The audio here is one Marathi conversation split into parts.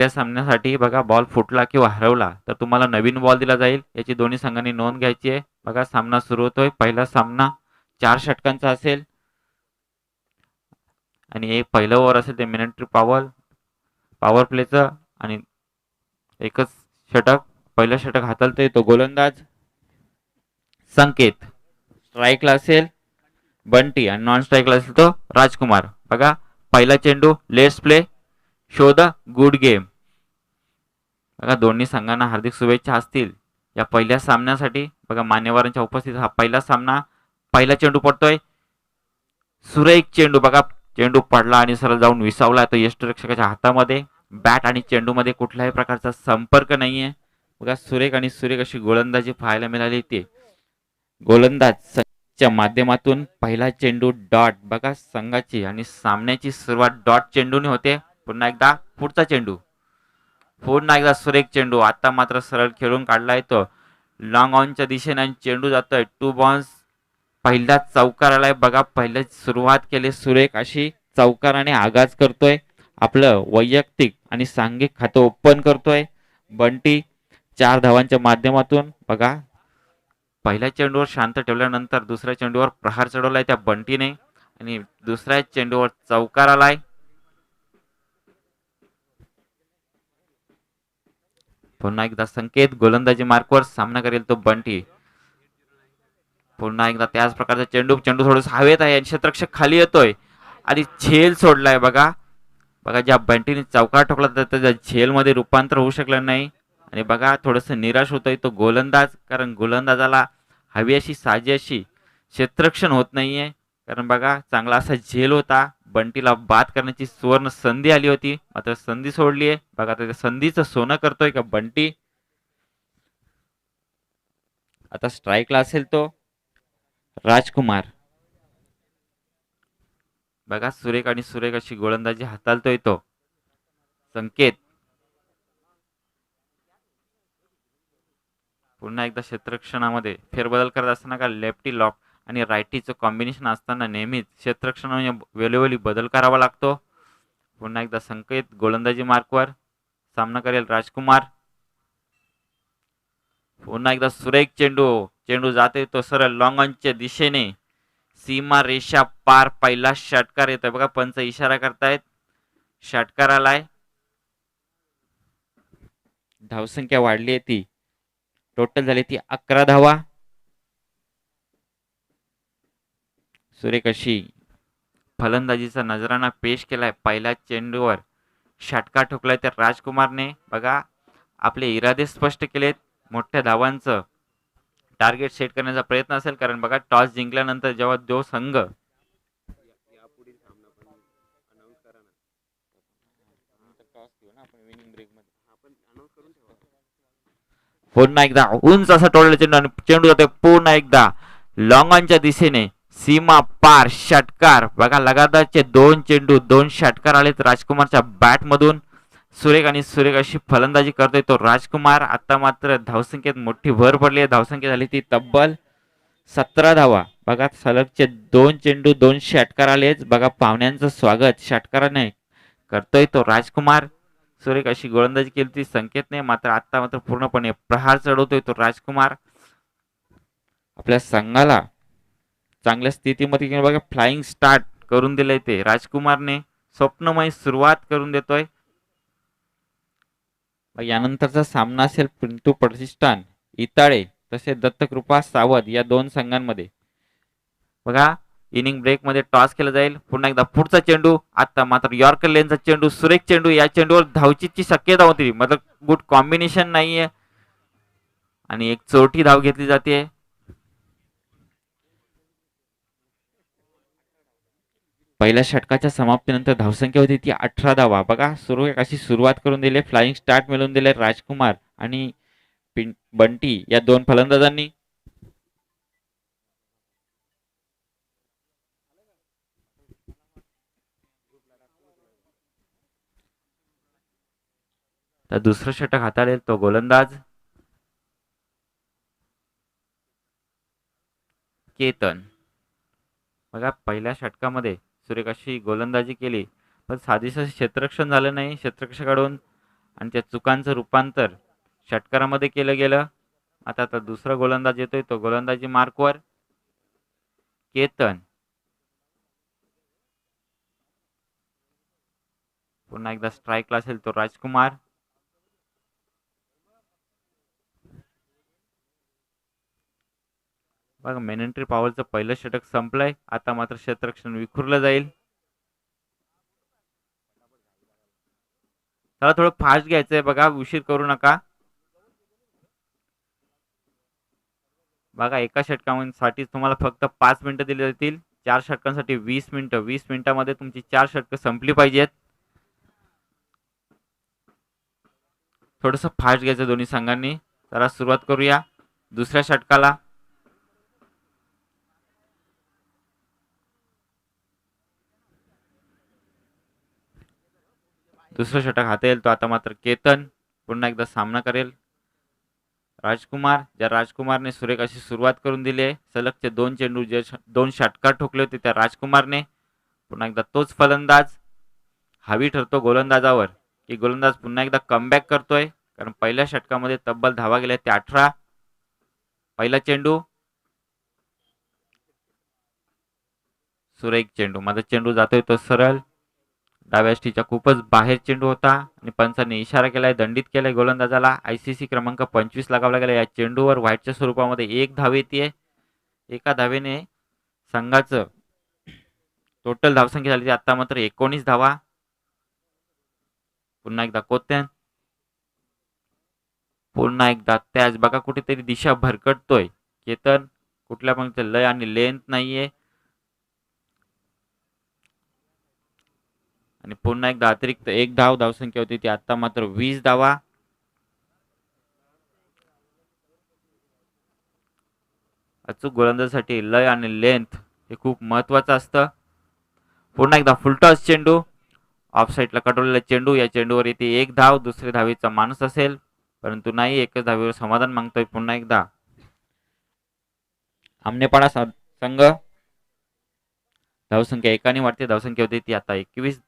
त्या सामन्यासाठी बघा बॉल फुटला किंवा हरवला तर तुम्हाला नवीन बॉल दिला जाईल, याची दोन्ही संघांनी नोंद घ्यायची आहे. बघा सामना सुरू होतोय. पहिला सामना 4 षटकांचा असेल आणि एक पहिलं ओव्हर असेल ते मिलिटरी पॉवर प्लेचं आणि एकच षटक. पहिलं षटक हाताळतोय तो गोलंदाज संकेत, स्ट्राईकला असेल बंटी आणि नॉन स्ट्राईकला असेल तो राजकुमार. बघा पहिला चेंडू, let's play, show the good game. बघा दोन्ही संघांना हार्दिक शुभेच्छा असतील या पहिल्या सामन्यासाठी. बघा मान्यवरांच्या उपस्थितीत हा पहिला सामना. पहिला चेंडू पडतोय, सुरेख चेंडू. बघा चेंडू पडला आणि सरळ जाऊन विसावला तो यष्टिरक्षकाच्या हातामध्ये. बॅट आणि चेंडूमध्ये कुठल्याही प्रकारचा संपर्क नाहीये. बघा सुरेख आणि सुरेख अशी गोलंदाजी पाहायला मिळाली. ती गोलंदाज च्या माध्यमातून पहिला चेंडू डॉट. बघा संघाची आणि सामन्याची सुरुवात डॉट चेंडूने होते. पुन्हा एकदा पुढचा चेंडू, पुन्हा एकदा सुरेख चेंडू. आता मात्र सरळ खेळून काढला येतो लॉंग ऑनच्या दिशेने आणि चेंडू जातोय 2 बाउन्स. पहिला चौकार आलाय. बघा पहिल्या सुरुवात केली सुरेख अशी चौकाराने आगाज करतोय. आपलं वैयक्तिक आणि सांघिक खातं ओपन करतोय बंटी 4 धावांच्या माध्यमातून. बघा पहिल्या चेंडूवर शांत ठेवल्यानंतर दुसऱ्या चेंडूवर प्रहार चढवलाय त्या बंटीने आणि दुसऱ्या चेंडूवर चौकार आलाय. पुन्हा एकदा संकेत गोलंदाजी मार्कवर सामना करेल तो बंटी. पुन्हा एकदा त्याच प्रकारचा चेंडू. चेंडू थोडस हवेत आहे आणि क्षेत्ररक्षक खाली येतोय आणि झेल सोडलाय. बघा बघा ज्या बंटीने चौकार ठोकला तर त्याच्या झेलमध्ये रूपांतर होऊ शकलं नाही आणि बघा थोडस निराश होतोय तो गोलंदाज, कारण गोलंदाजाला हवी अशी साजी अशी क्षेत्ररक्षण होत नाहीये. कारण बघा चांगला असा झेल होता, बंटीला बाद करण्याची सुवर्ण संधी आली होती, मात्र संधी सोडली आहे. बघा त्या संधीचं सोनं करतोय का बंटी. आता स्ट्राईकला असेल तो राजकुमार. बघा सुरेख आणि सुरेख अशी गोलंदाजी हाताळतोय तो संकेत. पुन्हा एकदा क्षेत्ररक्षणामध्ये फेरबदल करत असताना का लेफ्टी लॉक आणि रायटीचं कॉम्बिनेशन असताना नेहमीच क्षेत्ररक्षणामध्ये वेळोवेळी बदल करावा लागतो. पुन्हा एकदा संकेत गोलंदाजी मार्कवर सामना करेल राजकुमार. पुन्हा एकदा सुरेख चेंडू. चेंडू जाते तो सरळ लॉंग ऑनच्या दिशेने सीमा रेषा पार. पहिला षटकार येतोय. बघा पंच इशारा करतायत, षटकार आलाय. धावसंख्या वाढली आहे ती टोटल झाली ती 11 धावा. सुरेख अशी फलंदाजीचा नजराणा पेश केलाय. पहिल्या चेंडूवर षटकार ठोकलाय त्या राजकुमारने. बघा आपले इरादे स्पष्ट केलेत. मोठ्या धावांचं टार्गेट सेट करण्याचा प्रयत्न असेल, कारण बघा टॉस जिंकल्यानंतर जेव्हा जो संघ पुन्हा एकदा उंच असा टोळला चेंडू आणि चेंडू जातोय पुन्हा एकदा लॉंग ऑनच्या दिशेने सीमा पार षटकार. बघा लगातारचे 2 चेंडू 2 षटकार आलेत राजकुमारच्या बॅट मधून. सुरेख आणि सुरेख अशी फलंदाजी करतोय तो राजकुमार. आता मात्र धावसंख्येत मोठी भर पडली आहे. धावसंख्या झाली ती तब्बल 17 धावा. बघा सलगचे 2 चेंडू 2 षटकार आलेच. बघा पाहुण्यांचं स्वागत षटकाराने करतोय तो राजकुमार. सुरेख अशी गोलंदाजी केली ती संकेतने, मात्र आता मात्र पूर्णपणे प्रहार चढवतोय तो राजकुमार. आपल्या संघाला चांगल्या स्थितीमध्ये घेऊन बघा फ्लाइंग स्टार्ट करून दिलंय ते राजकुमारने. स्वप्नमय सुरुवात करून देतोय. यानंतरचा सामना असेल पिंटू प्रतिष्ठान इताळे तसे दत्तकृपा सावध या 2 संघांमध्ये. बघा इनिंग ब्रेक मध्ये टॉस केला जाईल. पुन्हा एकदा पुढचा चेंडू. आता मात्र यॉर्कर लेनचा चेंडू, सुरेख चेंडू. या चेंडूवर धावचीची शक्यता होती, मतलब गुड कॉम्बिनेशन नाहीये आणि एक चोरटी धाव घेतली जाते. पहिल्या षटकाच्या समाप्तीनंतर धावसंख्या होती ती 18 धावा. बघा सुरू अशी सुरुवात करून दिली, फ्लाइंग स्टार्ट मिळवून दिले राजकुमार आणि बंटी या 2 फलंदाजांनी. तर दुसरं षटक हाताळेल तो गोलंदाज केतन. बघा पहिल्या षटकामध्ये सुरेख अशी गोलंदाजी केली पण साधीच क्षेत्ररक्षण झालं नाही क्षेत्ररक्षकाकडून. आणि त्या चुकांचं रूपांतर षटकारामध्ये केलं गेलं. आता दुसरा गोलंदाज येतोय, तो गोलंदाजी मार्कवर केतन. पुन्हा एकदा स्ट्राईकला असेल तो राजकुमार. बघा मेनेंट्री पॉवरचं पहिलं षटक संपलंय. आता मात्र क्षेत्ररक्षण विखुरलं जाईल. त्याला थोडं फास्ट घ्यायचंय बघा, उशीर करू नका. बघा एका षटकासाठी तुम्हाला फक्त 5 मिनिटं दिली जातील. 4 षटकांसाठी 20 मिनिटं. 20 मिनिटांमध्ये तुमची 4 षटकं संपली पाहिजेत. थोडंसं फास्ट घ्यायचं दोन्ही संघांनी. तर सुरुवात करूया दुसऱ्या षटकाला. दुसरं षटक हाती येईल तो आता मात्र केतन पुन्हा एकदा सामना करेल राजकुमार. ज्या राजकुमारने सुरेख अशी सुरुवात करून दिली आहे. सलगचे 2 चेंडू जे 2 षटकार ठोकले होते त्या राजकुमारने. पुन्हा एकदा तोच फलंदाज. हवी ठरतो गोलंदाजावर की गोलंदाज पुन्हा एकदा कमबॅक करतोय, कारण पहिल्या षटकामध्ये तब्बल धावा गेल्या ते 18. पहिला चेंडू सुरेख चेंडू. माझा चेंडू जातोय तो सरळ डाव्या यष्टीच्या खूपच बाहेर चेंडू होता आणि पंचांनी इशारा केलाय, दंडित केलाय गोलंदाजाला. आयसीसी क्रमांक 25 लगावला गेला. या चेंडूवर व्हाईटच्या स्वरूपामध्ये 1 धाव येते. एका धावेने संघाचं टोटल धावसंख्या झाली आता मात्र 19 धावा. पुन्हा एकदा कोत्यान. पुन्हा एकदा त्याच. बघा कुठेतरी दिशा भरकटतोय केतन. कुठल्या पण लय आणि लेंथ नाहीये. आणि पुन्हा एकदा अतिरिक्त 1 धाव धावसंख्या होती ती आता मात्र 20 धावा. अचूक गोलंदाजासाठी लय आणि लेंथ हे खूप महत्वाचं असतं. पुन्हा एकदा फुलटॉस चेंडू. ऑफ साईडला कटवलेला चेंडू. या चेंडूवर येते 1 धाव. दुसऱ्या धावेचा माणूस असेल परंतु नाही. एकच धावेवर समाधान मागतोय पुन्हा एकदा आमनेपाडा संघ. धावसंख्या एकाने वाढते. धावसंख्या होती ती आता 21.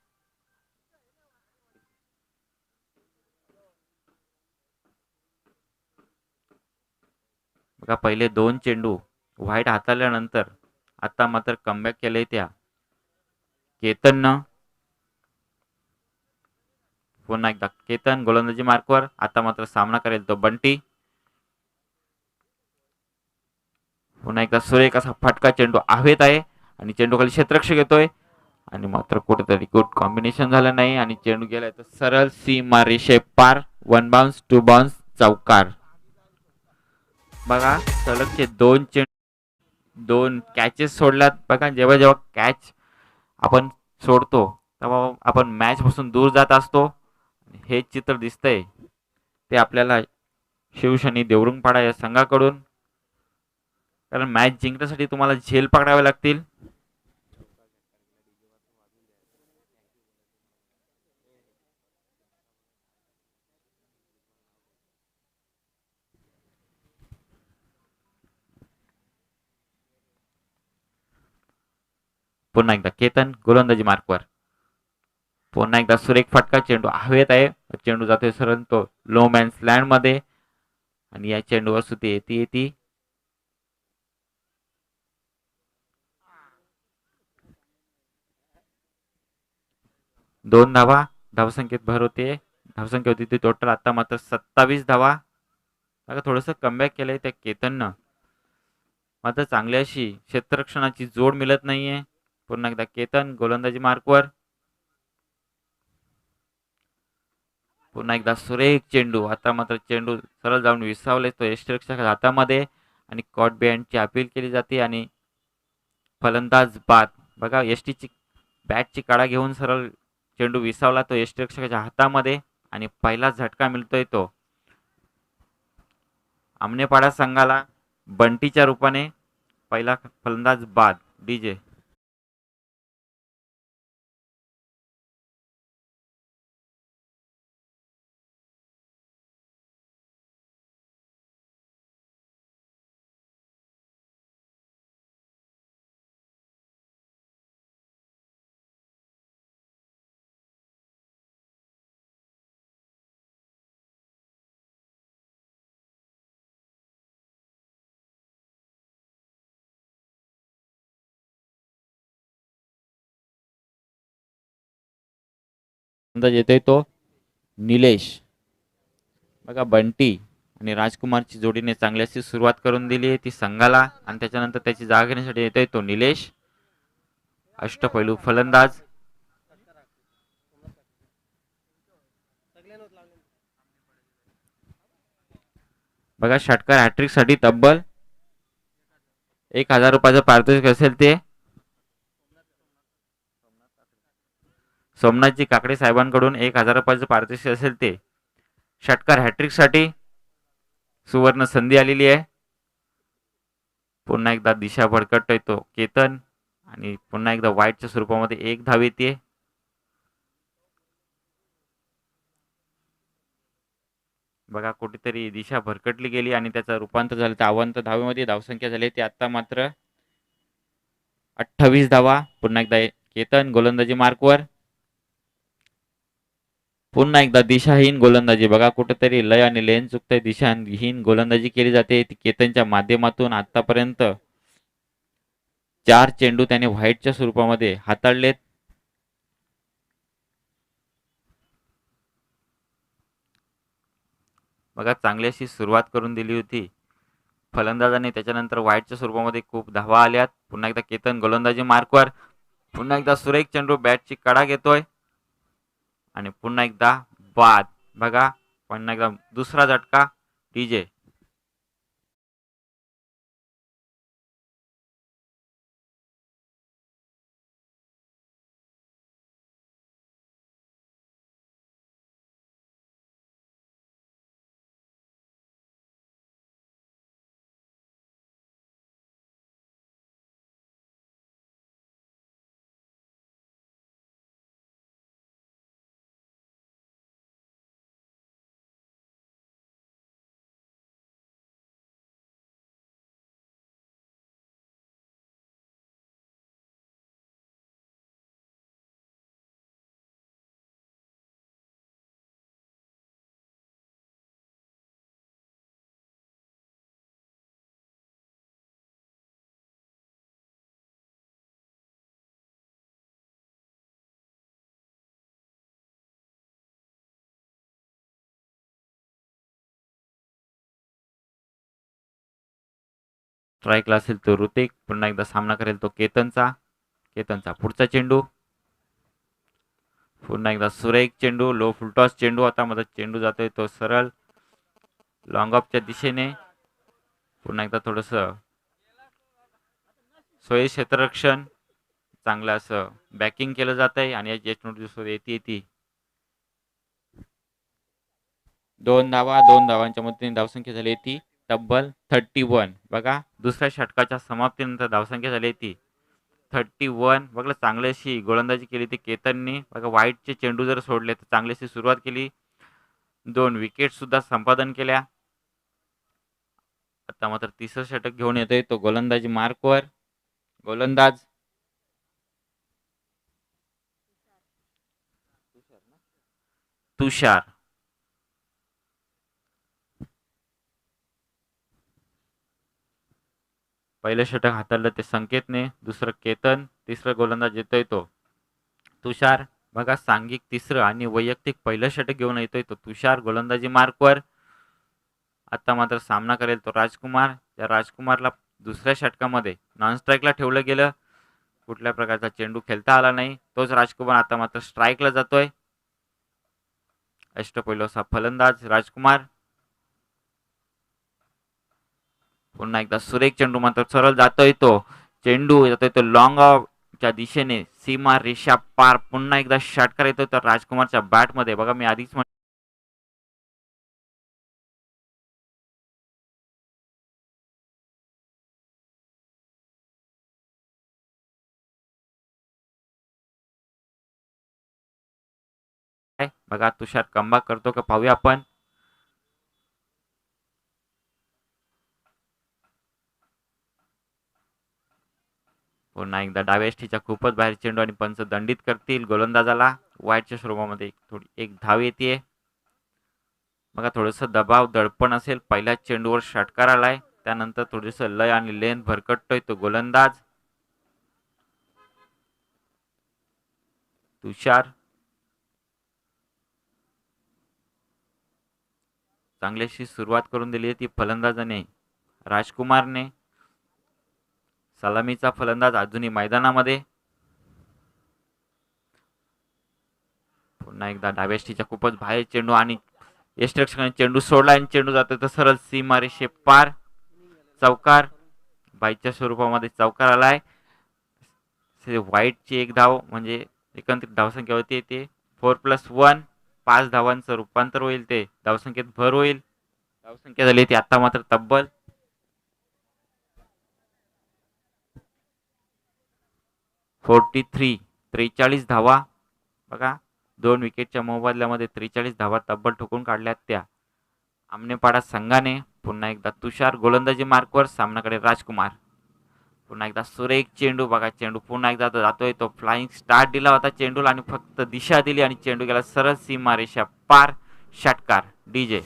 बघा पहिले 2 चेंडू व्हाईट हाताळल्यानंतर आता मात्र कमबॅक केले त्या केतननं. पुन्हा एकदा केतन गोलंदाजी मार्कवर. आता मात्र सामना करेल तो बंटी. पुन्हा एकदा सुरेख असा फटका चेंडू हवेत आहे आणि चेंडू खाली क्षेत्ररक्षक येतोय आणि मात्र कुठेतरी गुड कॉम्बिनेशन झालं नाही आणि चेंडू गेलाय तर सरळ सीमा रेषे पार. 1 बाउन्स 2 बाउन्स चौकार. बघा सलगचे 2 चेंडू 2 कॅचेस सोडल्यात. बघा जेव्हा जेव्हा कॅच आपण सोडतो तेव्हा आपण मॅच पासून दूर जात असतो. हे चित्र दिसतंय ते आपल्याला शिवशनी देवरुंगपाडा या संघाकडून, कारण मॅच जिंकण्यासाठी तुम्हाला झेल पकडावे लागतील. पुन्हा एकदा केतन गोलंदाजी मार्कवर. पुन्हा एकदा सुरेख फटका. चेंडू हवेत आहे. चेंडू जातोय सरळ तो लो मॅन्स लँड मध्ये आणि या चेंडूवर सुद्धा येते 2 धावा. धावसंख्येत भर होते. धावसंख्या होती ती टोटल आता मात्र 27 धावा. बघा थोडंसं कमबॅक केलंय त्या केतननं. मात्र चांगली अशी क्षेत्ररक्षणाची जोड मिळत नाहीये. पुन्हा एकदा केतन गोलंदाजी मार्कवर. पुन्हा एकदा सुरेख चेंडू. आता मात्र चेंडू सरळ जाऊन विसावले तो यष्टिरक्षक हातामध्ये आणि कॉट बँडची अपील केली जाते आणि फलंदाज बाद. बघा यष्टीची बॅटची काडा घेऊन सरळ चेंडू विसावला तो यष्टिरक्षकाच्या हातामध्ये आणि पहिला झटका मिळतोय तो आमनेपाडा संघाला बंटीच्या रूपाने. पहिला फलंदाज बाद. डीजे येतोय तो निलेश. बघा बंटी आणि राजकुमारची जोडीने चांगली अशी सुरुवात करून दिली आहे ती संघाला, आणि त्याच्यानंतर त्याची जागा घेण्यासाठी येतोय तो निलेश, अष्टपैलू फलंदाज. बघा षटकार हॅट्रिक साठी तब्बल 1000 रुपयाचं पारितोषिक असेल ते सोमनाथजी काकडे साहेबांकडून 1000 रुपयाचं पारितोषिक असेल ते षटकार हॅट्रिक साठी सुवर्ण संधी आलेली आहे. पुन्हा एकदा दिशा भरकटतोय तो केतन, आणि पुन्हा एकदा वाईटच्या स्वरूपामध्ये एक धाव येते. बघा कुठेतरी दिशा भरकटली गेली आणि त्याचं रूपांतर झालं तर अवंत धावेमध्ये. धावसंख्या झाली ती आता मात्र 28 धावा. पुन्हा एकदा केतन गोलंदाजी मार्कवर. पुन्हा एकदा दिशाहीन गोलंदाजी. बघा कुठेतरी लय आणि लेन चुकतंय. दिशाहीन गोलंदाजी केली जाते ती केतनच्या माध्यमातून. आतापर्यंत 4 चेंडू त्याने व्हाईटच्या स्वरूपामध्ये हाताळलेत. बघा चांगली अशी सुरुवात करून दिली होती फलंदाजाने, त्याच्यानंतर व्हाईटच्या स्वरूपामध्ये खूप धावा आल्यात. पुन्हा एकदा केतन गोलंदाजी मार्कवर. पुन्हा एकदा सुरेख चेंडू बॅटची कडा घेतोय आणि पुन्हा एकदा बाद. बघा पुन्हा एकदा दुसरा झटका डीजे. स्ट्राईकला असेल तो ऋतिक. पुन्हा एकदा सामना करेल तो केतनचा पुढचा चेंडू. पुन्हा एकदा सुरेख चेंडू, लो फुलटॉस चेंडू. आता मदत चेंडू जातोय तो सरळ लॉंग ऑफच्या दिशेने. पुन्हा एकदा थोडस सोयी क्षेत्ररक्षण चांगलं असं बॅकिंग केलं जात आहे आणि या चेंडू येते 2 धावा. 2 धावांच्या मदतीने धावसंख्या झाली ती तब्बल 31. बघा दुसऱ्या षटकाच्या समाप्तीनंतर धावसंख्या झाली ती 31. बघा चांगली अशी गोलंदाजी केली ती केतनने. बघा वाईटचे चेंडू जर सोडले तर चांगली अशी सुरुवात केली. 2 विकेट सुद्धा संपादन केल्या. आता मात्र तिसरं षटक घेऊन येतोय तो गोलंदाजी मार्कवर. गोलंदाज तुषार. पहिलं षटक हाताळलं ते संकेतने, दुसरं केतन, तिसरं गोलंदाज येतोय तो तुषार. बघा सांघिक तिसरं आणि वैयक्तिक पहिलं षटक घेऊन येतोय तो तुषार गोलंदाजी मार्कवर. आता मात्र सामना करेल तो राजकुमार. त्या राजकुमारला दुसऱ्या षटकामध्ये नॉन स्ट्राईकला ठेवलं गेलं. कुठल्या प्रकारचा चेंडू खेळता आला नाही. तोच राजकुमार आता मात्र स्ट्राईकला जातोय. अष्टपैलू असा फलंदाज राजकुमार. पुन्हा एकदा सुरेख चेंडू मात्र सरळ जातोय तो चेंडू. जातोय तो लॉंग च्या दिशेने सीमा रेषा पार. पुन्हा एकदा षटकार येतोय तर राजकुमारच्या बॅट मध्ये. बघा मी आधीच बघा तुषार कमबॅक करतो का पाहूया आपण. पुन्हा एकदा डाव्या यष्टीच्या खूपच बाहेर चेंडू आणि पंच दंडित करतील गोलंदाजाला. वाईटच्या स्वरूपामध्ये थोडी एक धाव येते. बघा थोडस दबाव दडपण असेल. पहिल्या चेंडूवर षटकार आलाय. त्यानंतर थोडस लय आणि लेन भरकटतोय तो गोलंदाज तुषार. चांगली अशी सुरुवात करून दिली आहे ती फलंदाजाने. राजकुमारने. सलामीचा फलंदाज अजूनही मैदानामध्ये. पुन्हा एकदा डाव्या यष्टीच्या खूपच बाहेर चेंडू आणि यष्टिरक्षकाने चेंडू सोडला आणि चेंडू जातो तर सरळ सीमारेषे पार. चौकार. बाईच्या स्वरूपामध्ये चौकार आलाय. वाईटची एक धाव म्हणजे एकंदरीत धावसंख्या होती ते 4+1. 5 धावांचं रूपांतर होईल ते धावसंख्येत भर होईल. धावसंख्या झाली ती आता मात्र तब्बल 43 धावा. बघा 2 विकेटच्या मोबदल्यामध्ये 43 धावा तब्बल ठोकून काढल्यात त्या आमनेपाडा संघाने. पुन्हा एकदा तुषार गोलंदाजी मार्कवर. सामनाकडे राजकुमार. पुन्हा एकदा सुरेख चेंडू. बघा चेंडू पुन्हा एकदा जातोय तो फ्लाइंग स्टार्ट दिला होता चेंडूला आणि फक्त दिशा दिली आणि चेंडू गेला सरळ सीमारेषा पार. षटकार डीजे.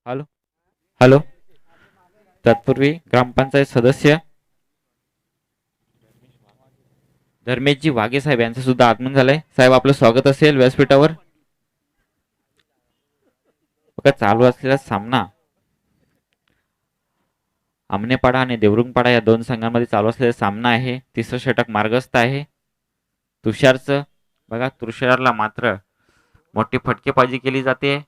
Hello hello. तत्पूर्वी ग्रामपंचायत सदस्य धर्मेशजी वाघे साहेब यांचं सुद्धा आगमन झालंय. साहेब आपलं स्वागत असेल व्यासपीठावर. बघा चालू असलेला सामना आमनेपाडा आणि देवरुंगपाडा या दोन संघांमध्ये चालू असलेला सामना आहे. तिसरं षटक मार्गस्थ आहे तुषारचं. बघा तुषारला मात्र मोठी फटकेबाजी केली जाते.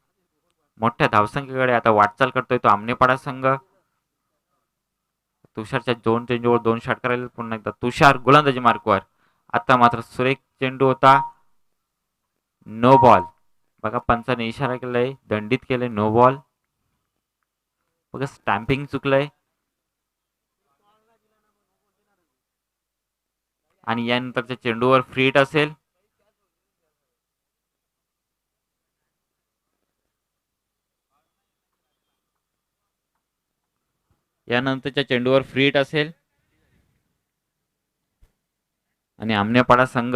मोठ्या धावसंख्येकडे आता वाटचाल करतोय तो आमनेपाडा संघ. तुषारच्या 2 चेंडूवर 2 षटकार राहिले. पुन्हा एकदा तुषार गोलंदाजी मार्कवर. आता मात्र सुरेख चेंडू होता. No ball. बघा पंचाने इशारा केलाय दंडित केलंय नो बॉल. बघा स्टॅम्पिंग चुकलंय आणि यानंतरच्या चेंडूवर फ्री हिट असेल. यानंतरच्या चेंडूवर फ्री हिट असेल आणि आमनेपाडा संघ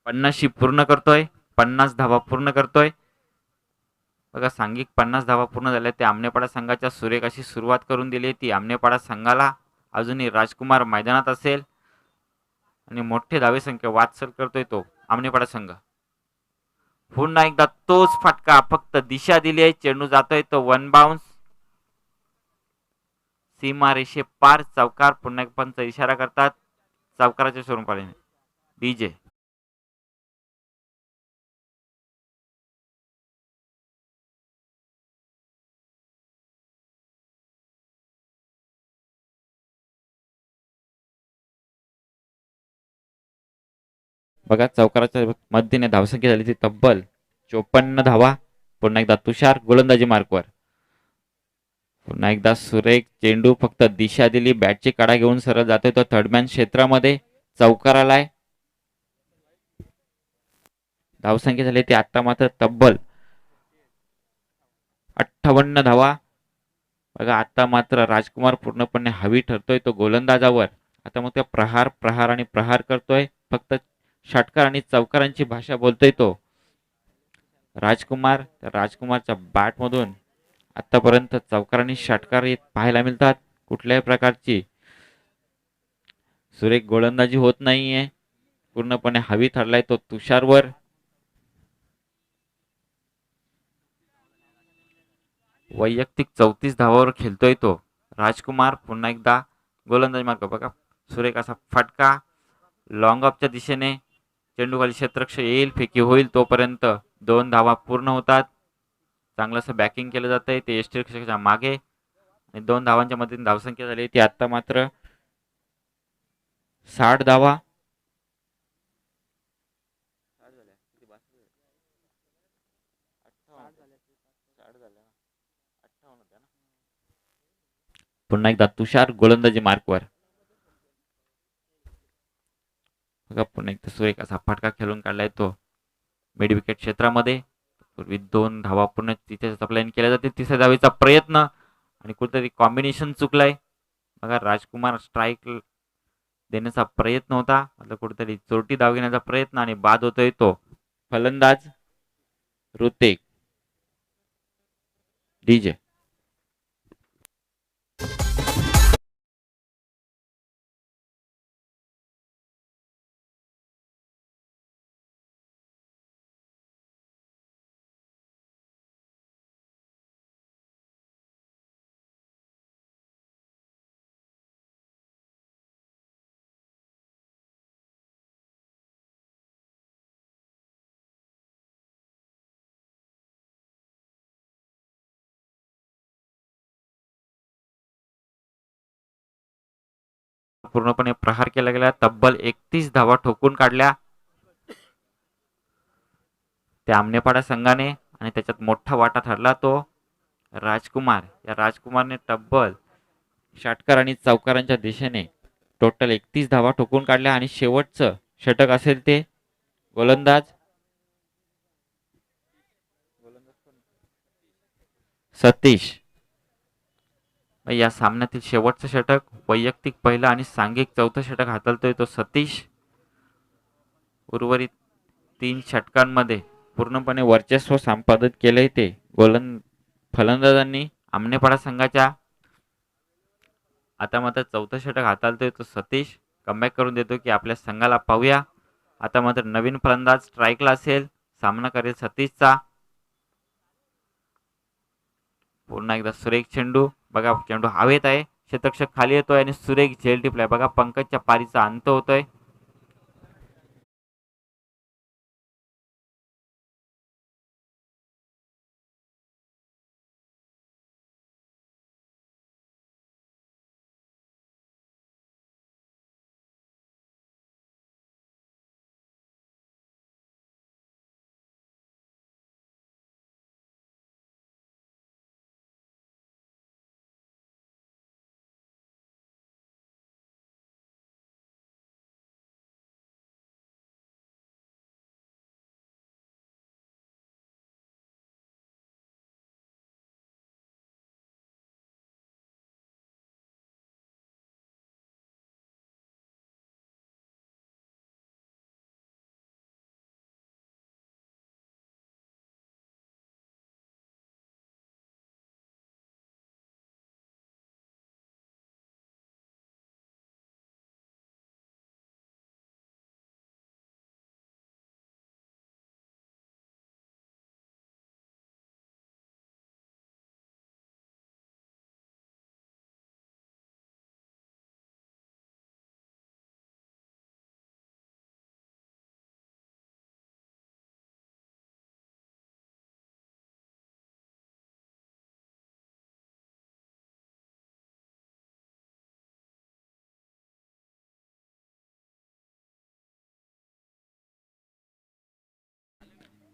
50शी पूर्ण करतोय. 50 धावा पूर्ण करतोय. बघा सांघिक 50 धावा पूर्ण झाल्या. ते आमनेपाडा संघाच्या सुरेख अशी सुरुवात करून दिली ती आमनेपाडा संघाला. अजूनही राजकुमार मैदानात असेल आणि मोठे धावे संख्या वाटचाल करतोय तो आमनेपाडा संघ. पुन्हा एकदा तोच फटका फक्त दिशा दिली आहे. चेंडू जातोय तो 1 बाउन्स. सीमारेषे पार. चौकार. पुन्हा एक पंच इशारा करतात चौकाराच्या स्वरूपाने डीजे. बघा चौकाराच्या मध्येने धावसंख्या झाली ती तब्बल 54 धावा. पुन्हा एकदा तुषार गोलंदाजी मार्कवर. पुन्हा एकदा सुरेख चेंडू फक्त दिशा दिली. बॅटची काढा घेऊन सरळ जातोय तो थर्डमॅन क्षेत्रामध्ये. चौकार आलाय. धावसंख्या झाली ती आता मात्र तब्बल 58 धावा. बघा आता मात्र राजकुमार पूर्णपणे हवी ठरतोय तो गोलंदाजावर. आता मग त्या प्रहार प्रहार आणि प्रहार करतोय. फक्त षटकार आणि चौकारांची भाषा बोलतोय तो राजकुमार. राजकुमारच्या बॅटमधून आतापर्यंत चौकार आणि षटकार पाहायला मिळतात. कुठल्याही प्रकारची सुरेख गोलंदाजी होत नाहीये. पूर्णपणे हवी ठरलाय तो तुषारवर. वैयक्तिक 34 धावावर खेळतोय तो राजकुमार. पुन्हा एकदा गोलंदाजी मार्ग. बघा सुरेख असा फटका लॉंग ऑफच्या दिशेने. चेंडू खाली क्षेत्ररक्षक येईल फेकी होईल तोपर्यंत 2 धावा पूर्ण होतात. चांगलं असं बॅकिंग केलं जातंय ते यष्टिरक्षकाच्या मागे आणि 2 धावांच्या मध्ये धावसंख्या झाली ती आता मात्र 60 धावा. पुन्हा एकदा तुषार गोलंदाजी मार्कवर. बघा पुन्हा एकदा सुरेख असा फटका खेळून काढलाय तो मिड विकेट क्षेत्रामध्ये. पूर्वी 2 धावा पूर्ण तिथे सप्लाईन केल्या जाते. तिसऱ्या धावेचा प्रयत्न आणि कुठेतरी कॉम्बिनेशन चुकलंय. बघा राजकुमार स्ट्राईक देण्याचा प्रयत्न होता, मतलब कुठेतरी चोरटी धाव घेण्याचा प्रयत्न आणि बाद होतोय तो फलंदाज ऋतिक डीजे. पूर्णपणे प्रहार केला गेला. तब्बल 31 धावा ठोकून काढल्या त्या आमनेपाडा संघाने आणि त्याच्यात मोठा वाटा ठरला तो राजकुमार. या राजकुमारने तब्बल षटकार आणि चौकारांच्या दिशेने टोटल 31 धावा ठोकून काढल्या आणि शेवटचं षटक असेल ते गोलंदाज सतीश. या सामन्यातील शेवटचं षटक, वैयक्तिक पहिलं आणि सांघिक चौथं षटक हाताळतोय तो सतीश. उर्वरित 3 षटकांमध्ये पूर्णपणे वर्चस्व संपादित केलंय ते फलंदाजांनी आमनेपाडा संघाच्या. आता मात्र चौथं षटक हाताळतोय तो सतीश. कमबॅक करून देतो की आपल्या संघाला पाहूया. आता मात्र नवीन फलंदाज स्ट्राईकला असेल, सामना करेल सतीशचा. पुन्हा एकदा सुरेख चेंडू, बघा चेंडू हवेत आहे, शतक्षक खाली येतोय आणि सुरेख झेल टिपलाय. बघा पंकजच्या पारीचा अंत होतोय.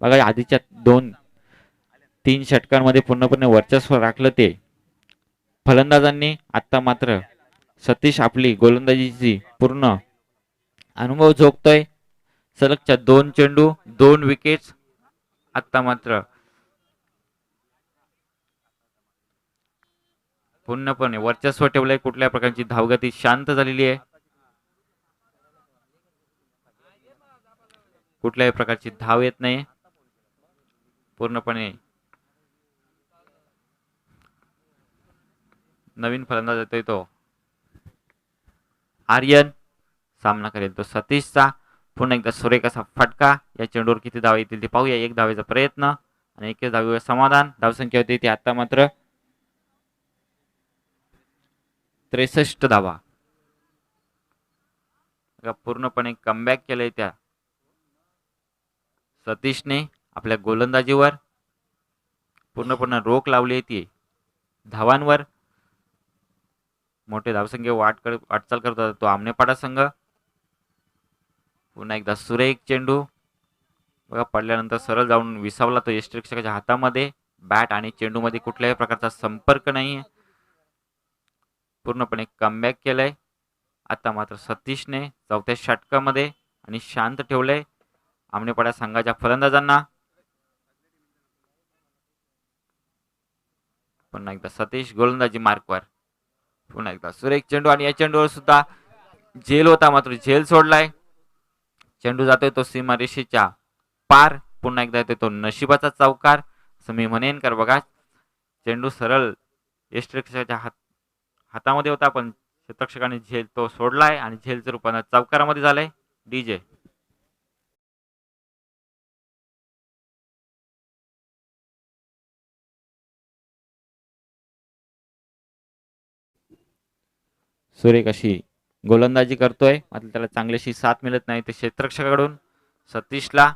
बघा आधीच्या 2-3 षटकांमध्ये पूर्णपणे वर्चस्व राखलं ते फलंदाजांनी. आता मात्र सतीश आपली गोलंदाजीची पूर्ण अनुभव झोकतोय. सलगच्या 2 चेंडू 2 विकेट्स. आता मात्र पूर्णपणे वर्चस्व ठेवलंय. कुठल्या प्रकारची धावगती शांत झालेली आहे. कुठल्याही प्रकारची धाव येत नाही. पूर्णपणे नवीन फलंदाज येतोय तो आर्यन. सामना करेल तो सतीशचा. पुन्हा एकदा सुरेख असा फटका. या चेंडूवर किती धावा येतील ते पाहूया. 1 धावेचा प्रयत्न आणि 1 धावेवर समाधान. धावसंख्या होती ती आता मात्र 63 धावा. पूर्णपणे कमबॅक केलंय त्या सतीशने आपल्या गोलंदाजीवर. पूर्णपणे रोख लावली ती धावांवर. मोठे धावसंख्ये वाटचाल करत होता तो आमनेपाडा संघ. पुन्हा एकदा सुरेख चेंडू, बघा पडल्यानंतर सरळ जाऊन विसावला तो यष्टिरक्षकाच्या हातामध्ये. बॅट आणि चेंडूमध्ये कुठल्याही प्रकारचा संपर्क नाही. पूर्णपणे कमबॅक केलंय आता मात्र सतीशने चौथ्या षटकामध्ये आणि शांत ठेवलंय आमनेपाडा संघाच्या फलंदाजांना. पुन्हा एकदा सतीश गोलंदाजी मार्कवर. पुन्हा एकदा सुरेख चेंडू आणि या चेंडूवर सुद्धा झेल होता, मात्र झेल सोडलाय. चेंडू जातोय तो सीमारेषेच्या पार. पुन्हा एकदा येतोय तो नशिबाचा चौकार असं मी म्हणेन. कर बघा, चेंडू सरळ यष्टिरक्षकाच्या हातामध्ये होता, पण क्षेत्ररक्षकाने झेल तो सोडलाय आणि झेलचं रूपांतर चौकारामध्ये झालंय. डीजे सुरेख अशी गोलंदाजी करतोय, मात्र त्याला चांगलीशी साथ मिळत नाही ते क्षेत्ररक्षकाकडून. सतीशला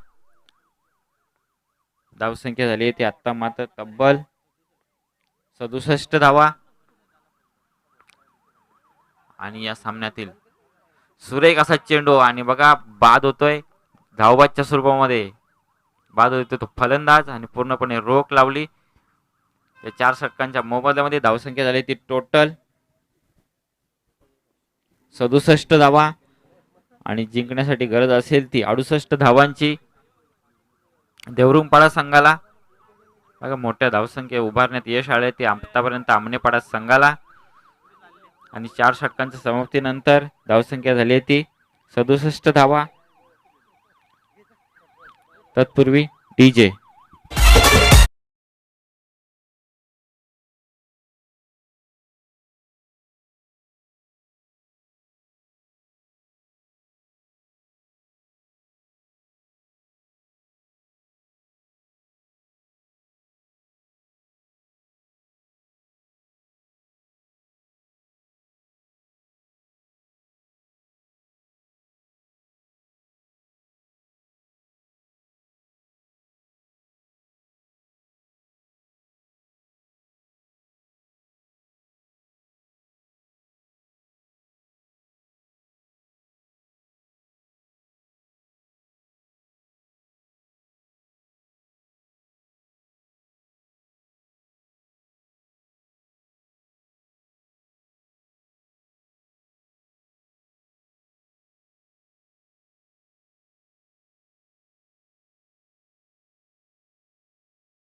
धावसंख्या झाली ती आता मात्र तब्बल 67 धावा. आणि या सामन्यातील सुरेख असा चेंडू आणि बघा बाद होतोय धावबादच्या स्वरूपामध्ये. बाद होतोय तो फलंदाज आणि पूर्णपणे रोख लावली. या 4 षटकांच्या मोबदल्यामध्ये धावसंख्या झाली ती टोटल 67 धावा आणि जिंकण्यासाठी गरज असेल ती 68 धावांची देवरुंगपाडा संघाला. बघा मोठ्या धावसंख्या उभारण्यात यश आले ते आतापर्यंत आमनेपाडा संघाला. आणि 4 षटकांच्या समाप्तीनंतर धावसंख्या झाली ती 67 धावा. तत्पूर्वी डीजे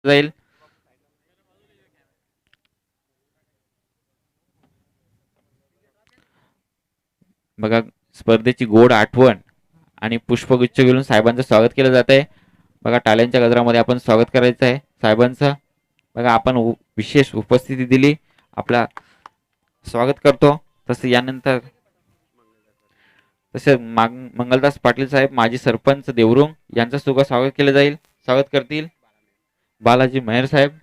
जाईल. बघा स्पर्धेची गोड आठवण आणि पुष्पगुच्छ घेऊन साहेबांचं स्वागत केलं जात आहे. बघा टाळ्यांच्या गजरामध्ये आपण स्वागत करायचं आहे साहेबांचं. बघा आपण विशेष उपस्थिती दिली, आपला स्वागत करतो. तसे यानंतर तसे मंगलदास पाटील साहेब माजी सरपंच देवरुंग यांचं सुद्धा स्वागत केलं जाईल. स्वागत करतील बालाजी मेहर साहेब.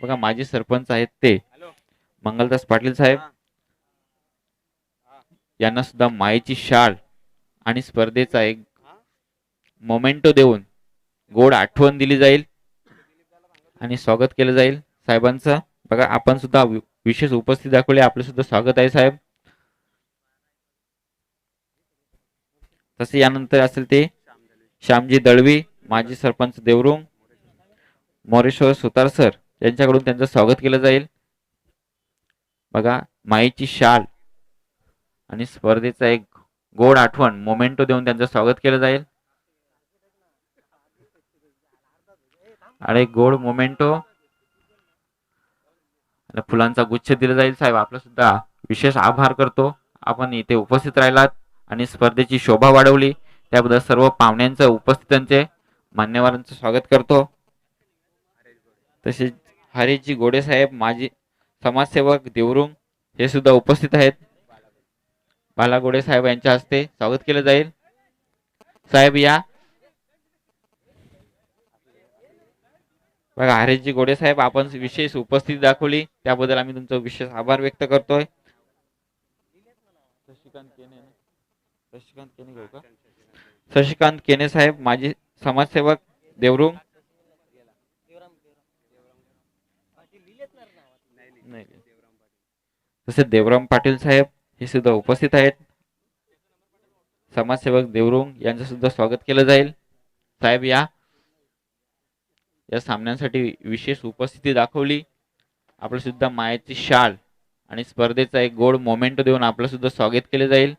बघा माजी सरपंच आहेत ते मंगलदास पाटील साहेब. यांना सुद्धा मायेची शाल आणि स्पर्धेचा एक मोमेंटो देऊन गोड आठवण दिली जाईल आणि स्वागत केलं जाईल साहेबांचं. बघा आपण सुद्धा विशेष उपस्थिती दाखवली, आपलं सुद्धा स्वागत आहे साहेब. तसे यानंतर असेल ते श्यामजी दळवी माजी सरपंच देवरुंग, मोरेश्वर सुतार सर यांच्याकडून त्यांचं स्वागत केलं जाईल. बघा मायेची शाल आणि स्पर्धेचा एक गोड आठवण मोमेंटो देऊन त्यांचं स्वागत केलं जाईल. आणि गोड मोमेंटो फुलांचा गुच्छ दिला जाईल. साहेब आपलं सुद्धा विशेष आभार करतो, आपण इथे उपस्थित राहिलात आणि स्पर्धेची शोभा वाढवली त्याबद्दल सर्व पाहुण्यांचं उपस्थितांचे मान्यवरांचं स्वागत करतो. तसेच हरीजी गोडे साहेब माजी समाजसेवक देवरुंग हे सुद्धा उपस्थित आहेत. बाला गोडे साहेब यांच्या हस्ते स्वागत केलं जाईल. साहेब या. बघा हरीजी गोडे साहेब आपण विशेष उपस्थिती दाखवली त्याबद्दल आम्ही तुमचा विशेष आभार व्यक्त करतोय. शशिकांत केने साहेब माजी समाजसेवक देवरुंग. तसेच देवराम पाटील साहेब हे सुद्धा उपस्थित आहेत. समाजसेवक देवरुंग यांचं सुद्धा स्वागत केलं जाईल. साहेब या सामन्यांसाठी विशेष उपस्थिती दाखवली, आपलं सुद्धा मायाची शाल आणि स्पर्धेचा एक गोड मोमेंट देऊन आपलं सुद्धा स्वागत केले जाईल.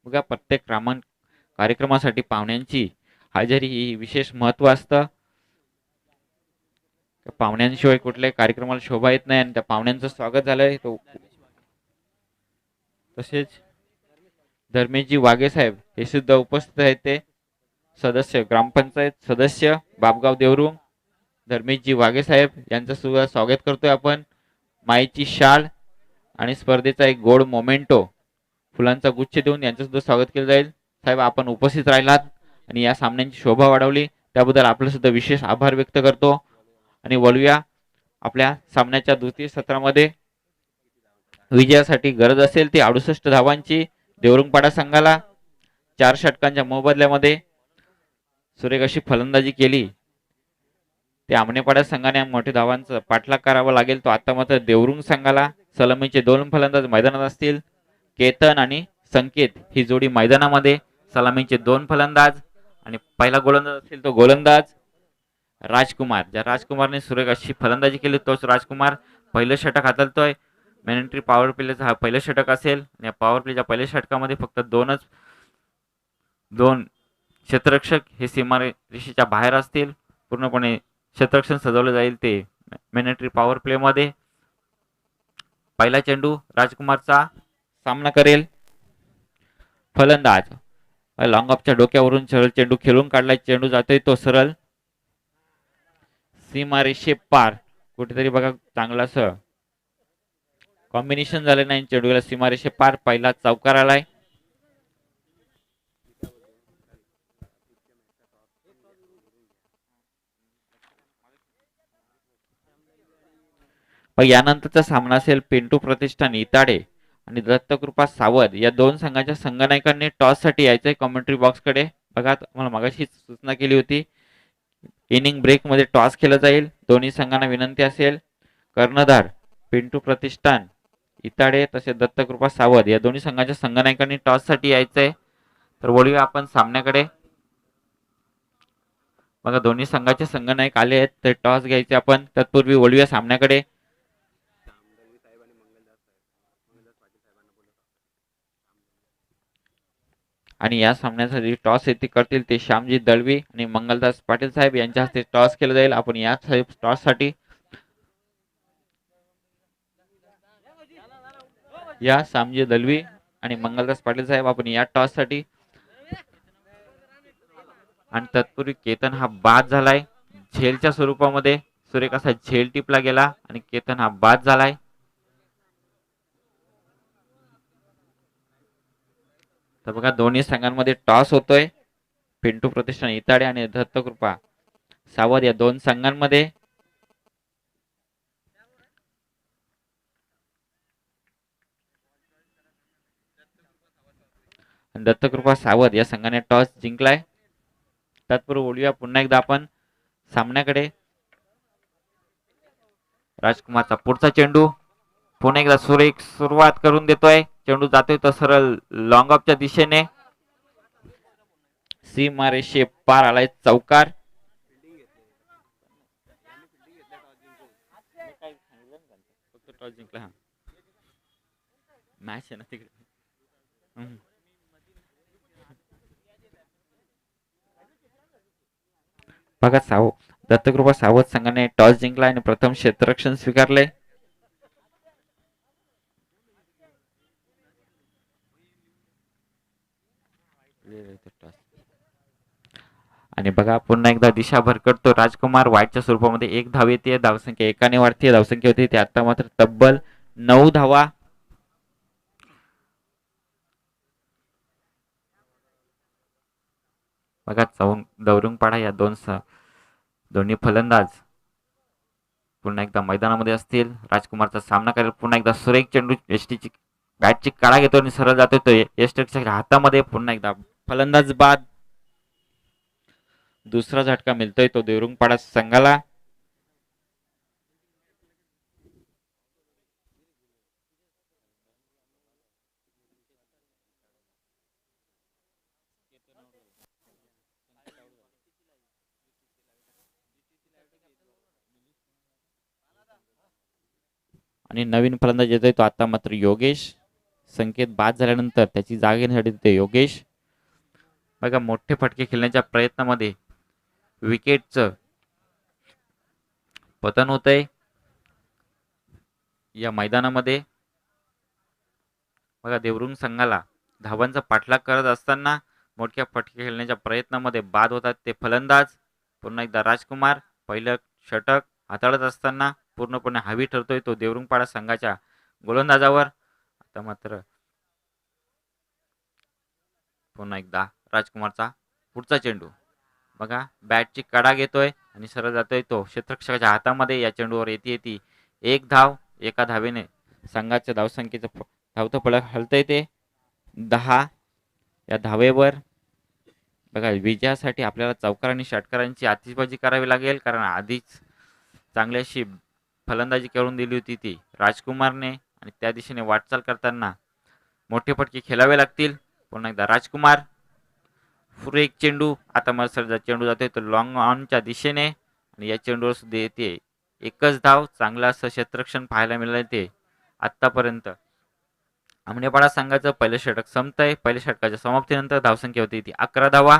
बघा प्रत्येक कार्यक्रमासाठी पाहुण्यांची हजेरी ही विशेष महत्व असतं. पाहुण्यांशिवाय कुठल्याही कार्यक्रमाला शोभा येत नाही आणि त्या पाहुण्यांचं स्वागत झालंय. तो तसेच धर्मेशजी वाघे साहेब हे सुद्धा उपस्थित आहेत. ते सदस्य ग्रामपंचायत सदस्य बापगाव देवरुंग धर्मेशजी वाघे साहेब यांचं सुद्धा स्वागत करतोय आपण. माईची शाल आणि स्पर्धेचा एक गोड मोमेंटो फुलांचा गुच्छ देऊन यांचं सुद्धा स्वागत केलं जाईल. साहेब आपण उपस्थित राहिलात आणि या सामन्यांची शोभा वाढवली त्याबद्दल आपलं सुद्धा विशेष आभार व्यक्त करतो. आणि वळूया आपल्या सामन्याच्या द्वितीय सत्रामध्ये. विजयासाठी गरज असेल ती 68 धावांची देवरुंगपाडा संघाला 4 षटकांच्या मोबदल्यामध्ये सुरेख अशी फलंदाजी केली. ते आमनेपाडा संघाने मोठ्या धावांचा पाठलाग करावा लागेल. तो आता मात्र देवरुंग संघाला सलामीचे 2 फलंदाज मैदानात असतील. केतन आणि संकेत ही जोडी मैदानामध्ये. सलामीचे 2 फलंदाज आणि पहिला गोलंदाज असेल तो गोलंदाज राजकुमार. ज्या राजकुमारने सुरेख अशी फलंदाजी केली तोच राजकुमार पहिलं षटक हाताळतोय. मॅनेटरी पॉवर प्लेचा हा पहिलं षटक असेल. या पॉवर प्लेच्या पहिल्या षटकामध्ये फक्त 2 क्षेत्ररक्षक हे सीमारेषेच्या बाहेर असतील. पूर्णपणे क्षेत्ररक्षण सजवलं जाईल ते मॅनेटरी पॉवर प्ले मध्ये. पहिला चेंडू राजकुमारचा सामना करेल फलंदाज. लॉंग ऑफच्या डोक्यावरून सरळ चेंडू खेळून काढलाय. चेंडू जातोय तो सरळ सीमारेषे पार. कुठेतरी बघा चांगला असं कॉम्बिनेशन झालं नाही. चेंडूला सीमारेषे पार. पहिला चौकार आलाय. यानंतरचा सामना असेल पिंटू प्रतिष्ठान इताडे आणि दत्तकृपा सावध या 2 संघांच्या संघनायकांनी टॉस साठी यायचंय कॉमेंट्री बॉक्स कडे. बघा मला मगाशी सूचना केली होती इनिंग ब्रेक मध्ये टॉस केलं जाईल. दोन्ही संघांना विनंती असेल कर्णधार पिंटू प्रतिष्ठान इताडे तसेच दत्तकृपा सावध या दोन्ही संघांच्या संघनायकांनी टॉस साठी यायचंय. तर वळूया आपण सामन्याकडे. बघा दोन्ही संघाचे संघनायक आले आहेत. तर टॉस घ्यायचे आपण. तत्पूर्वी वळूया सामन्याकडे. आणि या सामन्यासाठी टॉस येथे करतील ते श्यामजी दळवी आणि मंगलदास पाटील साहेब यांच्या हस्ते टॉस केलं जाईल. आपण या टॉस साठी या श्यामजी दळवी आणि मंगलदास पाटील साहेब आपण या टॉस साठी. आणि तत्पूर्वी केतन हा बाद झालाय झेलच्या स्वरूपामध्ये. सुरेख असा झेल टिपला गेला आणि केतन हा बाद झालाय. तर बघा दोन्ही संघांमध्ये टॉस होतोय. पिंटू प्रतिष्ठान इताडे आणि दत्तकृपा सावध या 2 संघांमध्ये. दत्तकृपा सावध या संघाने टॉस जिंकलाय. तत्पूर्वी बोलूया पुन्हा एकदा आपण सामन्याकडे. राजकुमारचा पुढचा चेंडू पुन्हा एकदा सुरेख सुरुवात करून देतोय. चेंडू जातोय तो सरळ लॉंग ऑफच्या दिशेने. सीमारेषे पार आलाय चौकार. टॉस जिंकला हा मॅच आहे ना तिकडे. बघा दत्तकृपा सावध संघाने टॉस जिंकला आणि प्रथम क्षेत्ररक्षण स्वीकारले. आणि बघा पुन्हा एकदा दिशा भरकटतो राजकुमार. वाईटच्या स्वरूपामध्ये 1 धाव येते. धावसंख्या 1 वाढते. धावसंख्या होती ती आता मात्र तब्बल 9 धावा. बघा दौरुंगपाडा या दोन्ही फलंदाज पुन्हा एकदा मैदानामध्ये असतील. राजकुमारचा सामना करेल. पुन्हा एकदा सुरेख चेंडू एसटीची बॅटची काळा घेतो आणि सरळ जातो तो एसटीच्या हातामध्ये. पुन्हा एकदा फलंदाज बाद. दुसरा झटका मिळतोय तो देवरुंगपाडा संघाला. आणि नवीन फलंदाज येतोय तो आता मात्र योगेश. संकेत बाद झाल्यानंतर त्याची जागा घेण्यासाठी ते योगेश. बघा मोठे फटके खेळण्याच्या प्रयत्नामध्ये विकेटचं पतन होतंय या मैदानामध्ये. बघा देवरुंग संघाला धावांचा पाठलाग करत असताना मोठ्या फटके खेळण्याच्या प्रयत्नामध्ये बाद होतात ते फलंदाज. पुन्हा एकदा राजकुमार पहिलं षटक हाताळत असताना पूर्णपणे हावी ठरतोय तो देवरुंगपाडा संघाच्या गोलंदाजावर. आता मात्र पुन्हा एकदा राजकुमारचा पुढचा चेंडू. बघा बॅटची कडा घेतोय आणि सरळ जातोय तो क्षेत्ररक्षकाच्या हातामध्ये. या चेंडूवर येते एक धाव. एका धावेने संघाच्या धावसंख्येचं धावतं फलक हलतंय ते 10. या धावेवर बघा विजयासाठी आपल्याला चौकार आणि षटकारांची आतिषबाजी करावी लागेल, कारण आधीच चांगली अशी फलंदाजी करून दिली होती ती राजकुमारने आणि त्या दिशेने वाटचाल करताना मोठे फटके खेळावे लागतील. पुन्हा एकदा राजकुमार पुढे एक चेंडू. आता मग चेंडू जातोय तो लॉंग ऑनच्या दिशेने आणि या चेंडूवर सुद्धा येते एकच धाव. चांगलं असं क्षेत्ररक्षण पाहायला मिळालं ते आतापर्यंत. आमनेपाडा संघाचं पहिलं षटक संपतंय. पहिल्या षटकाच्या समाप्तीनंतर धावसंख्या होती ती 11 धावा.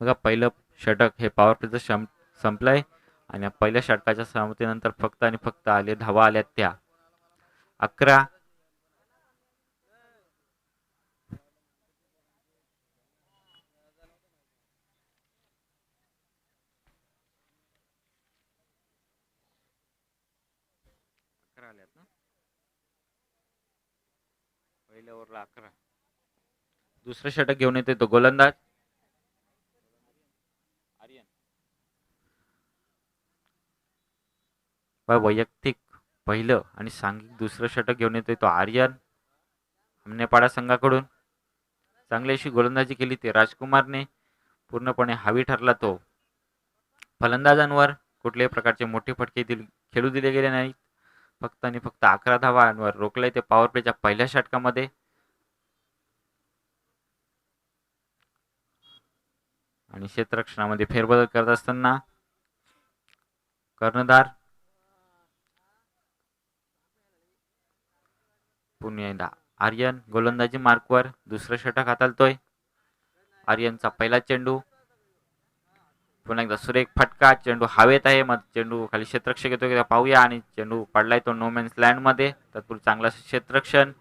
बघा पहिलं षटक हे पॉवर प्लेचं संपलंय आणि या पहिल्या षटकाच्या समाप्तीनंतर फक्त आणि फक्त धावा आल्यात त्या 11. पहिल्या ओव्हरला 11. दुसरं षटक घेऊन येते तो गोलंदाज वैयक्तिक पहिलं आणि सांघिक दुसरं षटक घेऊन येतोय तो आर्यन आमनेपाडा संघाकडून. चांगली अशी गोलंदाजी केली ती राजकुमारने. पूर्णपणे हावी ठरला तो फलंदाजांवर. कुठल्याही प्रकारचे मोठे फटके खेळू दिले गेले नाहीत. फक्त आणि फक्त 11 धावांवर रोखलंय ते पॉवर प्लेच्या पहिल्या षटकामध्ये. आणि क्षेत्ररक्षणामध्ये फेरबदल करत असताना कर्णधार पुन्हा एकदा आर्यन गोलंदाजी मार्कवर दुसरं षटक हाताळतोय. आर्यनचा पहिला चेंडू. पुन्हा एकदा सुरेख फटका. चेंडू हवेत आहे. मग चेंडू खाली क्षेत्ररक्षक येतो पाहूया आणि चेंडू पडलाय तो नो मॅन्स लँड मध्ये. तत्पूर्वी चांगला क्षेत्ररक्षण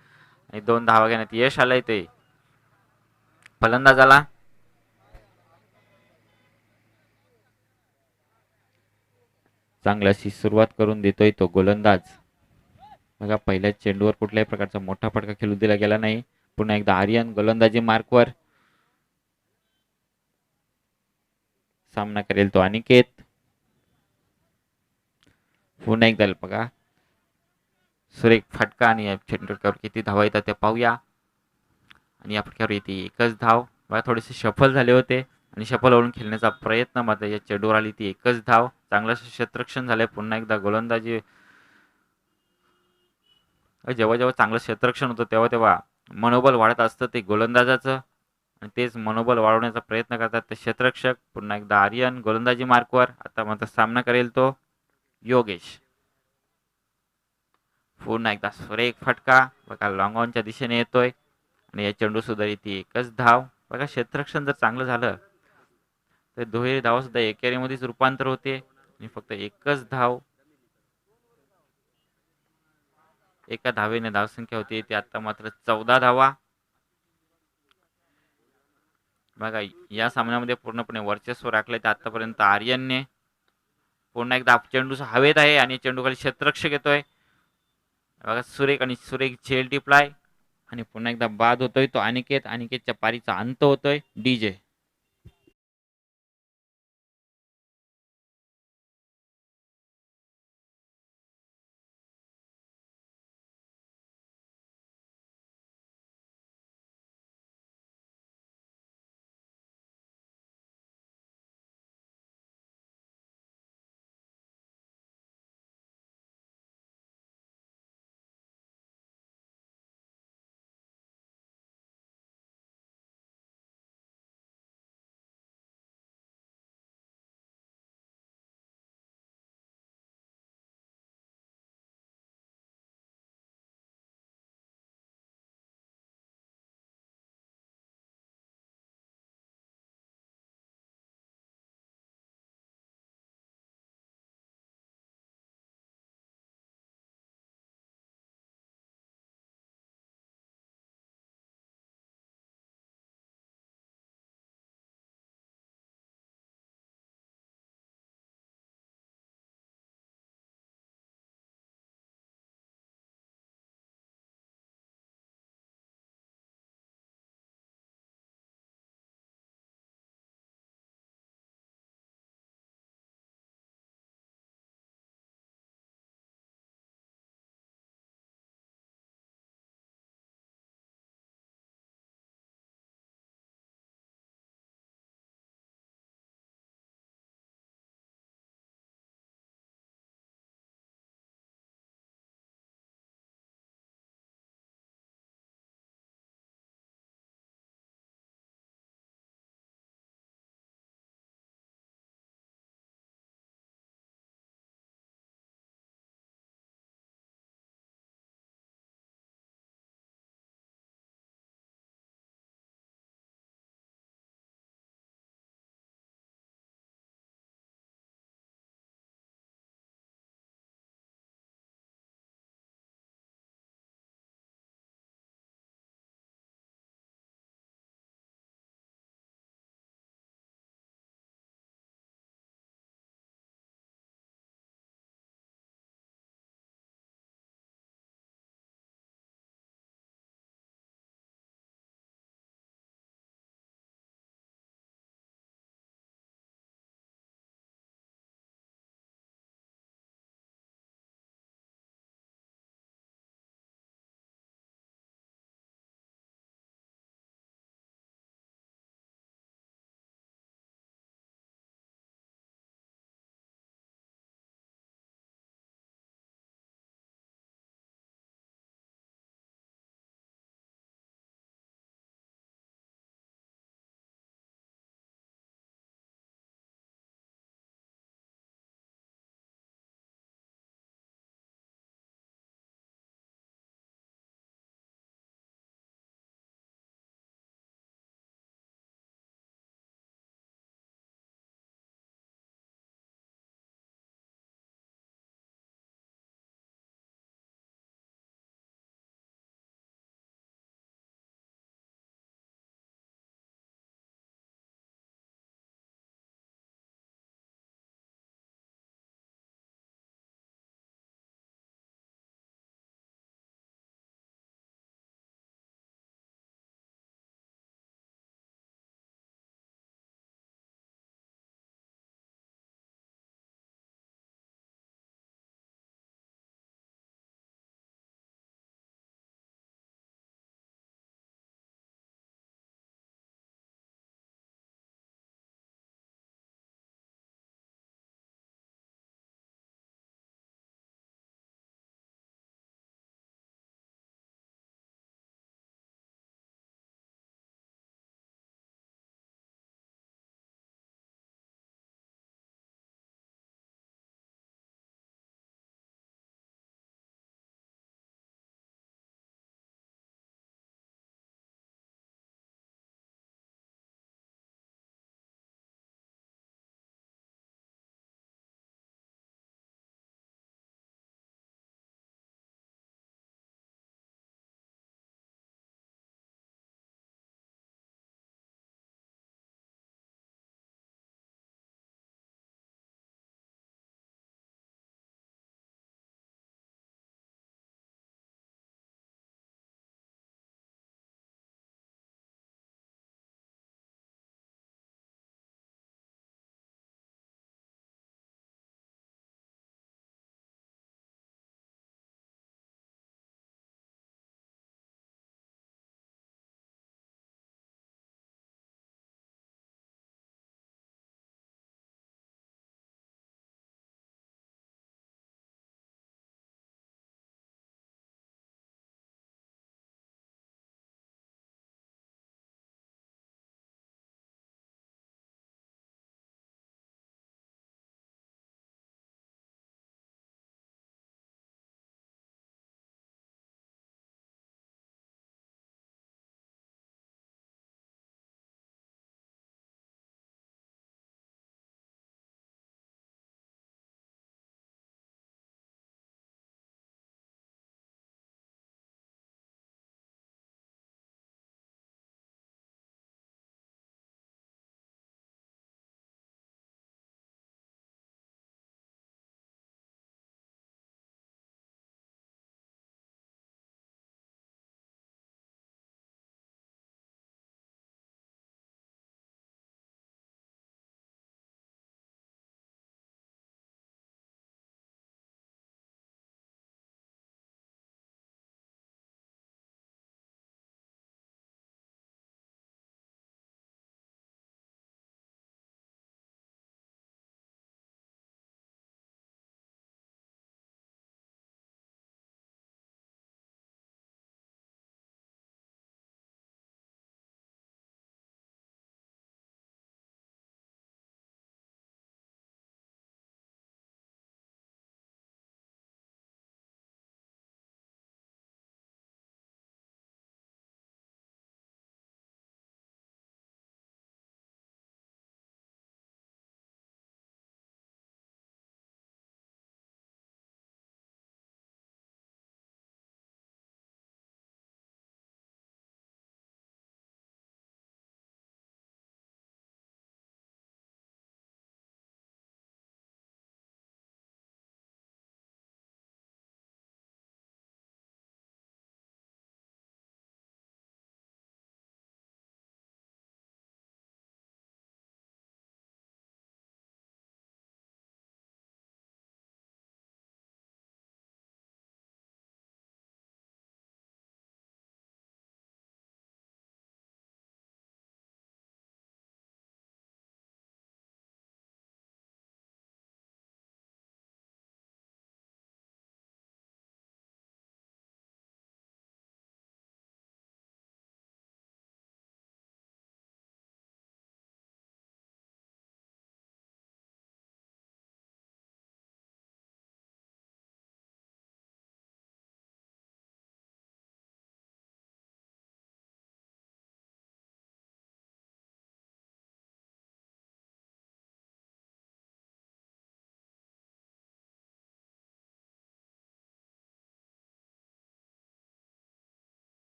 आणि 2 धावा घेण्यात यश आलंय ते फलंदाजाला. चांगली अशी सुरुवात करून देतोय तो गोलंदाज. बघा पहिल्या चेंडूवर कुठल्याही प्रकारचा मोठा फटका खेळू दिला गेला नाही. पुन्हा एकदा आर्यन गोलंदाजी मार्कवर. सामना करेल तो अनिकेत. पुन्हा एकदा बघा सुरेख फटका आणि या चेंडूवर किती धावा येतात ते पाहूया. आणि या फटक्यावर येते एकच धाव. बघा थोडेसे सफल झाले होते आणि सफल होऊन खेळण्याचा प्रयत्न मात्र या चेंडूवर आली ती एकच धाव. चांगलं क्षेत्ररक्षण झालंय. पुन्हा एकदा गोलंदाजी. जेव्हा जेव्हा चांगलं क्षेत्ररक्षण होतं तेव्हा तेव्हा मनोबल वाढत असतं ते गोलंदाजाचं आणि तेच मनोबल वाढवण्याचा प्रयत्न करतात ते क्षेत्ररक्षक. पुन्हा एकदा आर्यन गोलंदाजी मार्कवर. आता मात्र सामना करेल तो योगेश. पुन्हा एकदा सुरेख फटका. बघा लॉंग ऑनच्या दिशेने येतोय आणि या चेंडू सुद्धा येते एकच धाव. बघा क्षेत्ररक्षण जर चांगलं झालं तर दुहेरी धाव सुद्धा एकेरीमध्येच रूपांतर होते आणि फक्त एकच धाव. एका धावेने धावसंख्या होती ती आता मात्र 14 धावा. बघा या सामन्यामध्ये पूर्णपणे वर्चस्व राखले ते आतापर्यंत आर्यनने. पुन्हा एकदा चेंडू हवेत आहे आणि चेंडू खाली क्षेत्ररक्षक येतोय. बघा सुरेख झेल टिपलाय आणि पुन्हा एकदा बाद होतोय तो अनिकेत. अनिकेतच्या पारीचा अंत होतोय. डीजे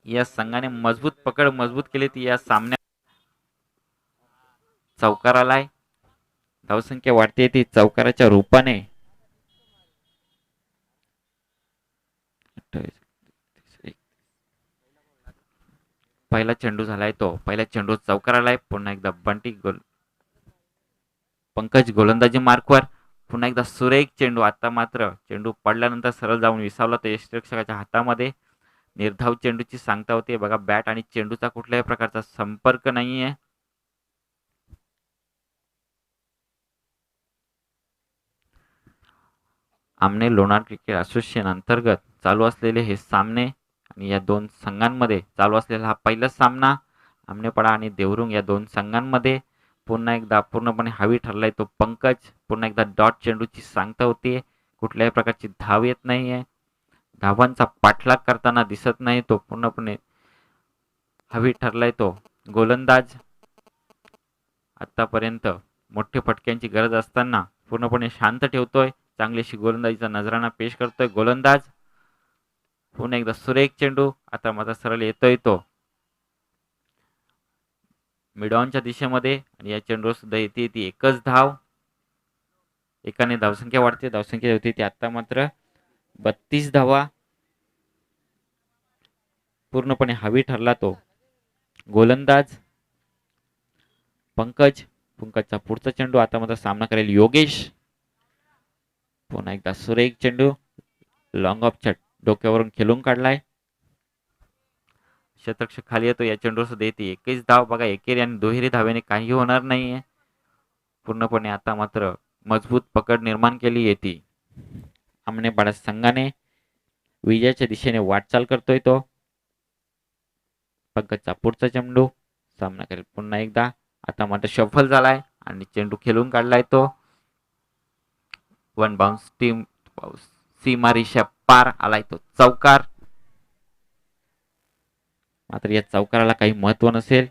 या संघाने मजबूत पकड मजबूत केली ती या सामन्यात चौकार आलाय. धावसंख्या वाढते ती चौकाराच्या रूपाने. पहिला चेंडू झालाय तो. पहिला चेंडू चौकार आलाय. पुन्हा एकदा बंटी गोल पंकज गोलंदाजी मार्कवर. पुन्हा एकदा सुरेख चेंडू. आता मात्र चेंडू पडल्यानंतर सरळ जाऊन विसावला तो यष्टीरक्षकाच्या हातामध्ये. निर्धाव चेंडूची सांगता होते बघा. बॅट आणि चेंडूचा कुठल्याही प्रकारचा संपर्क नाहीये. आमने लोणार क्रिकेट असोसिएशन अंतर्गत चालू असलेले हे सामने आणि या दोन संघांमध्ये चालू असलेला हा पहिला सामना आमनेपाडा आणि देवरुंग या दोन संघांमध्ये पुन्हा एकदा पूर्णपणे हवी ठरलाय तो पंकज. पुन्हा एकदा डॉट चेंडूची सांगता होती. कुठल्याही प्रकारची धाव येत नाहीये. धावांचा पाठलाग करताना दिसत नाही तो. पूर्णपणे हवी ठरलाय तो गोलंदाज. आतापर्यंत मोठे फटक्यांची गरज असताना पूर्णपणे शांत ठेवतोय. चांगलीशी गोलंदाजीचा नजराणा पेश करतोय गोलंदाज. पुन्हा एकदा सुरेख चेंडू. आता माझा सरळ येतोय तो मिडॉनच्या दिशेमध्ये आणि या चेंडूवर सुद्धा येते ती एकच धाव. एकाने धावसंख्या वाढते. धावसंख्या होती ती आता मात्र 32 धावा. पूर्णपणे हवी ठरला तो गोलंदाज पंकज. पंकजचा पुढचा चेंडू. आता मात्र सामना करेल योगेश. पुन्हा एकदा सुरेख चेंडू. लॉंग ऑफच्या डोक्यावरून खेळून काढलाय. शतरक्षक खाली येतो. या चेंडूवर सुद्धा येते एकच धाव. बघा एकेरी आणि दुहेरी धावेने काही होणार नाहीये. पूर्णपणे आता मात्र मजबूत पकड निर्माण केली येते. आमनेपाडा संघाने विजयाच्या दिशेने वाटचाल करतोय तो. पंकजचा पुढचा चेंडू. सामना करेल पुन्हा एकदा. आता मात्र शफल झालाय आणि चेंडू खेळून काढलाय तो. वन बाउन्स टीम सीमा रेषा पार आलाय तो चौकार. मात्र या चौकाराला काही महत्व नसेल.